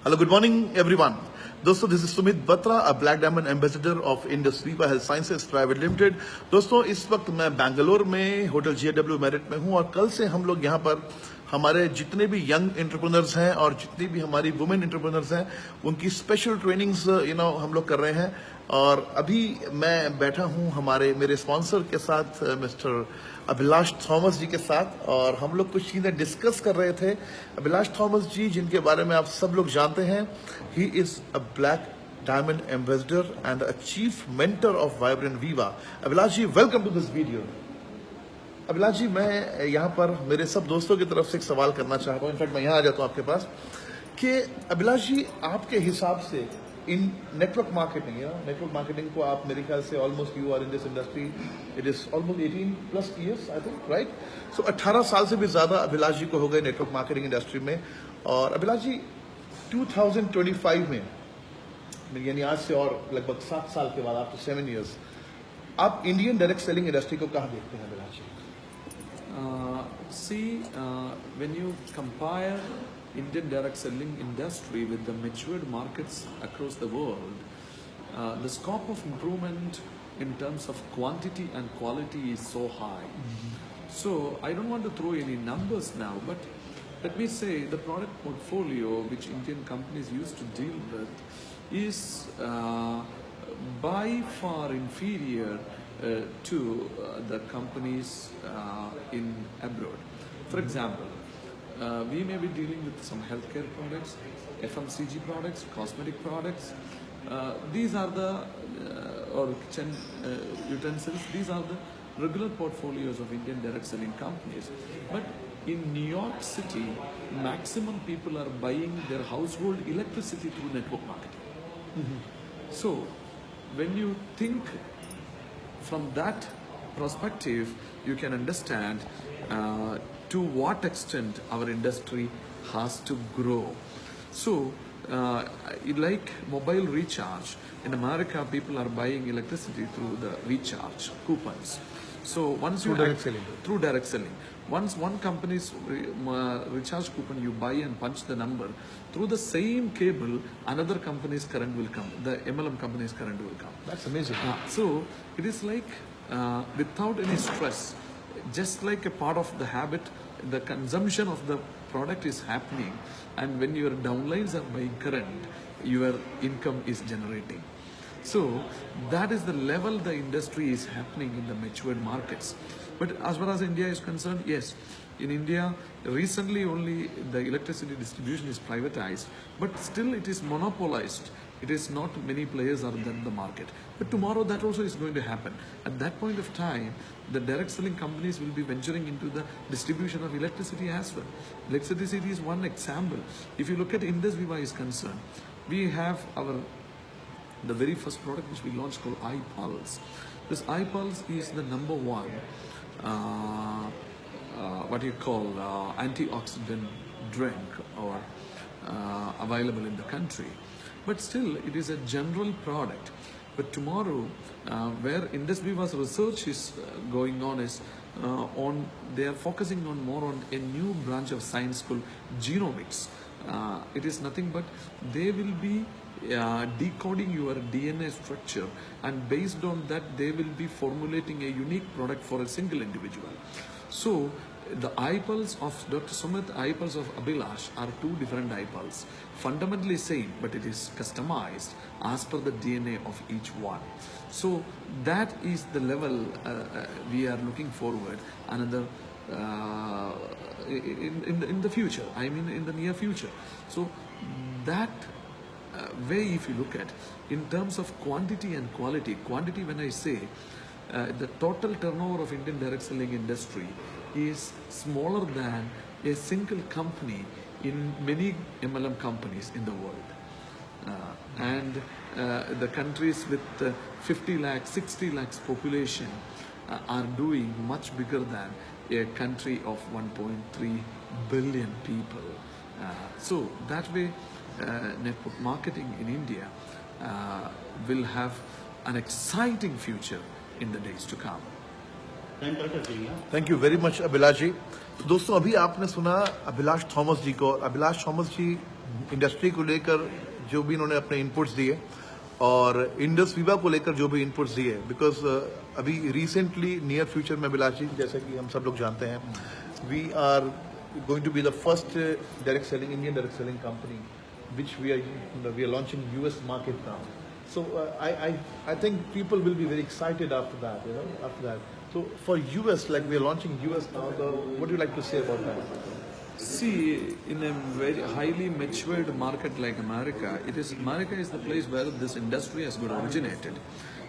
Hello, good morning, everyone. दोस्तों, this is Sumit Batra, a Black Diamond Ambassador of Indus Viva Health Sciences Private Limited. दोस्तों, इस वक्त मैं बेंगलोर में होटल JW मैरिट में हूं और कल से हम लोग यहां पर हमारे जितने भी यंग एंटरप्रेन्योर्स हैं और जितनी भी हमारी वुमेन एंटरप्रेन्योर्स हैं उनकी स्पेशल ट्रेनिंग्स हम लोग कर रहे हैं। और अभी मैं बैठा हूं मेरे स्पॉन्सर के साथ मिस्टर अभिलाष थॉमस जी के साथ और हम लोग कुछ चीजें डिस्कस कर रहे थे। अभिलाष थॉमस जी, जिनके बारे में आप सब लोग जानते हैं, he is a black diamond ambassador and a chief mentor of Vibrant Viva. Abhilash ji, welcome to this video. Abhilash ji, मैं यहाँ पर मेरे सब दोस्तों की तरफ से एक सवाल करना चाहता हूँ, इनफैक्ट मैं यहाँ आ जाता हूँ आपके पास, कि अभिलाष जी, आपके हिसाब से इन नेटवर्क मार्केटिंग को आप मेरे ख्याल से almost you are in this industry, it is almost 18+ years I think, right? So 18 साल से भी ज्यादा अभिलाष जी को हो गए नेटवर्क मार्केटिंग इंडस्ट्री में। और अभिलाष जी, 2025 में यानी आज से और लगभग 7 साल के बाद, आफ्टर 7 ईयर्स, आप इंडियन डायरेक्ट सेलिंग इंडस्ट्री को कहाँ देखते हैं अभिलाष जी? When you compare Indian direct selling industry with the matured markets across the world, the scope of improvement in terms of quantity and quality is so high. So I don't want to throw any numbers now, but let me say the product portfolio which Indian companies used to deal with is by far inferior to the companies in abroad. For example, we may be dealing with some healthcare products, FMCG products, cosmetic products. These are the or kitchen utensils. These are the regular portfolios of Indian direct selling companies. But in New York City, maximum people are buying their household electricity through network marketing. So when you think from that perspective, you can understand to what extent our industry has to grow. So, like mobile recharge, in America, people are buying electricity through the recharge coupons. So once through direct selling. Once one company's recharge coupon you buy and punch the number, through the same cable, another company's current will come. The MLM company's current will come. That's amazing. So it is like without any stress, just like a part of the habit, the consumption of the product is happening, and when your downlines are buying current, your income is generating. So that is the level the industry is happening in the matured markets. But as far as India is concerned, yes, in India recently only the electricity distribution is privatized, but still it is monopolized. It is not many players are in the market. But tomorrow that also is going to happen. At that point of time, the direct selling companies will be venturing into the distribution of electricity as well. Electricity is one example. If you look at Indus Viva is concerned, we have the very first product which we launched called iPulse. This iPulse is the number one what you call antioxidant drink or available in the country. But still, it is a general product. But tomorrow, where Indus Viva's research is going on is they are focusing on more on a new branch of science called genomics. It is nothing but they will be decoding your DNA structure, and based on that they will be formulating a unique product for a single individual. So the iPulse of Dr. Sumit, iPulse of Abhilash are two different iPulse, fundamentally same, but it is customized as per the DNA of each one. So that is the level we are looking forward another in the future, I mean in the near future. So that way, if you look at in terms of quantity and quality, quantity when I say the total turnover of Indian direct selling industry is smaller than a single company in many MLM companies in the world. And the countries with 50 lakhs, 60 lakhs population are doing much bigger than a country of 1.3 billion people. So that way, network marketing in India will have an exciting future in the days to come. Thank you very much Abhilash ji. तो दोस्तों, अभी आपने सुना Abhilash Thomas जी को। Abhilash Thomas जी industry को लेकर जो भी इन्होंने अपने इनपुट्स दिए और इंडस वीवा को लेकर जो भी इनपुट्स दिए, बिकॉज अभी रिसेंटली नियर फ्यूचर में बिलाजी, जैसा कि हम सब लोग जानते हैं, we are going to be the first Indian direct selling company, which we are launching US market now. So I think people will be very excited after that, after that. So for US, like we are launching US now, what do you like to say about that? See, in a very highly matured market like America, America is the place where this industry has got originated.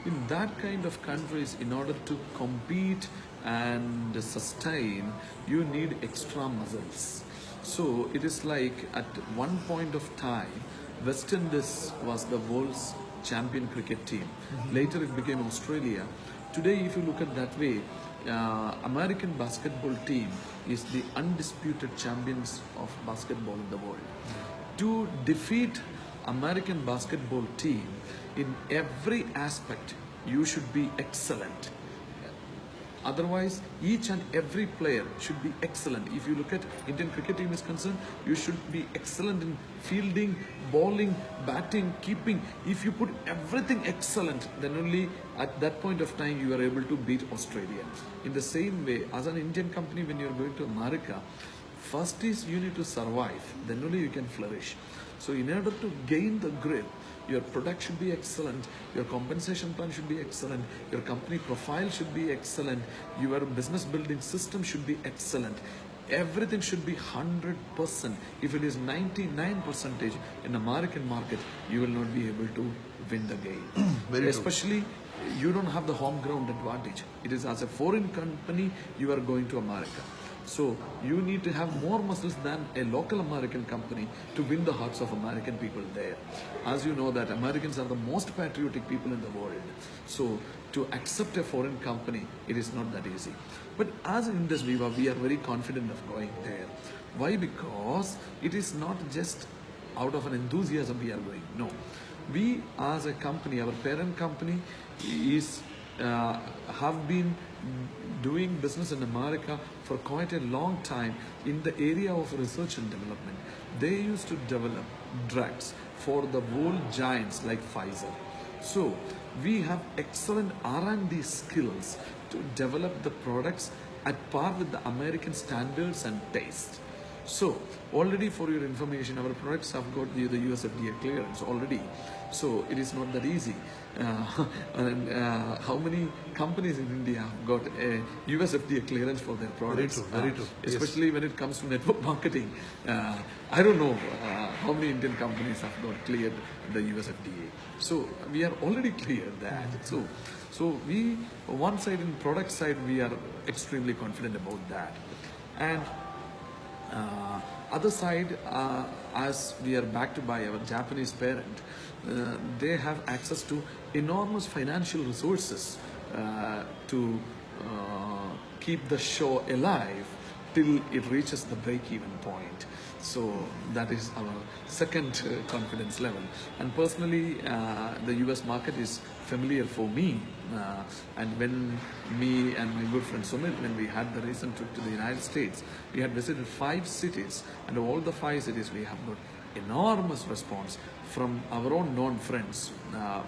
In that kind of countries, in order to compete and sustain, you need extra muscles. So it is like at one point of time, West Indies was the world's champion cricket team. Later it became Australia. Today, if you look at that way, American basketball team is the undisputed champions of basketball in the world. To defeat American basketball team in every aspect, you should be excellent. Otherwise, each and every player should be excellent. If you look at Indian cricket team is concerned, you should be excellent in fielding, bowling, batting, keeping. If you put everything excellent, then only at that point of time you are able to beat Australia. In the same way, as an Indian company, when you are going to America, first is you need to survive, then only you can flourish. So in order to gain the grip, your product should be excellent, your compensation plan should be excellent, your company profile should be excellent, your business building system should be excellent. Everything should be 100%. If it is 99% in American market, you will not be able to win the game. Especially, you don't have the home ground advantage. It is as a foreign company, you are going to America. So you need to have more muscles than a local American company to win the hearts of American people there. As you know that Americans are the most patriotic people in the world. So to accept a foreign company, it is not that easy. But as Indus Viva, we are very confident of going there. Why? Because it is not just out of an enthusiasm we are going. No. We as a company, our parent company is have been doing business in America for quite a long time in the area of research and development. They used to develop drugs for the world giants like Pfizer. So we have excellent R&D skills to develop the products at par with the American standards and taste. So already, for your information, our products have got the US FDA clearance already. So it is not that easy. How many companies in India have got a US FDA clearance for their products? Very true. Especially when it comes to network marketing. I don't know how many Indian companies have got cleared the US FDA. So we are already cleared that. So we, one side in product side, we are extremely confident about that. And other side, as we are backed by our Japanese parent, they have access to enormous financial resources to keep the show alive till it reaches the break-even point. So that is our second confidence level. And personally, the US market is familiar for me. And when me and my good friend Sumit, when we had the recent trip to the United States, we had visited 5 cities, and all the 5 cities we have got enormous response from our own known friends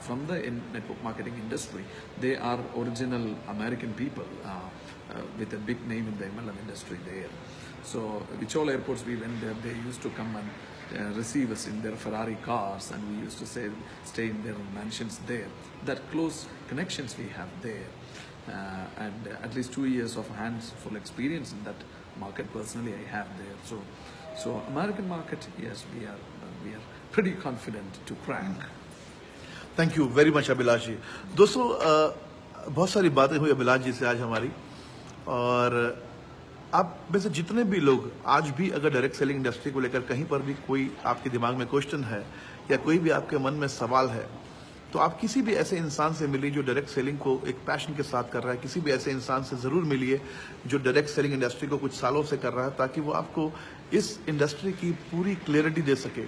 from the network marketing industry. They are original American people with a big name in the MLM industry there. So which all airports we went there, they used to come and receive us in their Ferrari cars, and we used to stay in their mansions there. That close connections we have there, and at least 2 years of hands-full experience in that market personally I have there. So American market, yes, we are pretty confident to crack. Thank you very much Abhilash ji. दोस्तों, बहुत सारी बातें हुई अभिलाष जी से आज हमारी, और आप में से जितने भी लोग आज भी अगर डायरेक्ट सेलिंग इंडस्ट्री को लेकर कहीं पर भी कोई आपके दिमाग में क्वेश्चन है या कोई भी आपके मन में सवाल है, तो आप किसी भी ऐसे इंसान से मिलिए जो डायरेक्ट सेलिंग को एक पैशन के साथ कर रहा है। किसी भी ऐसे इंसान से ज़रूर मिलिए जो डायरेक्ट सेलिंग इंडस्ट्री को कुछ सालों से कर रहा है, ताकि वो आपको इस इंडस्ट्री की पूरी क्लियरिटी दे सके।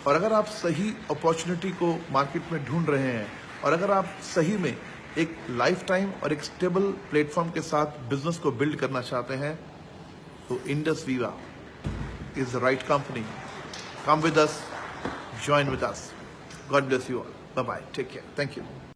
और अगर आप सही अपॉर्चुनिटी को मार्केट में ढूंढ रहे हैं, और अगर आप सही में एक लाइफ टाइम और एक स्टेबल प्लेटफॉर्म के साथ बिजनेस को बिल्ड करना चाहते हैं, तो Indus Viva is the right company Come with us, join with us. God bless you all. Bye bye. Take care. Thank you.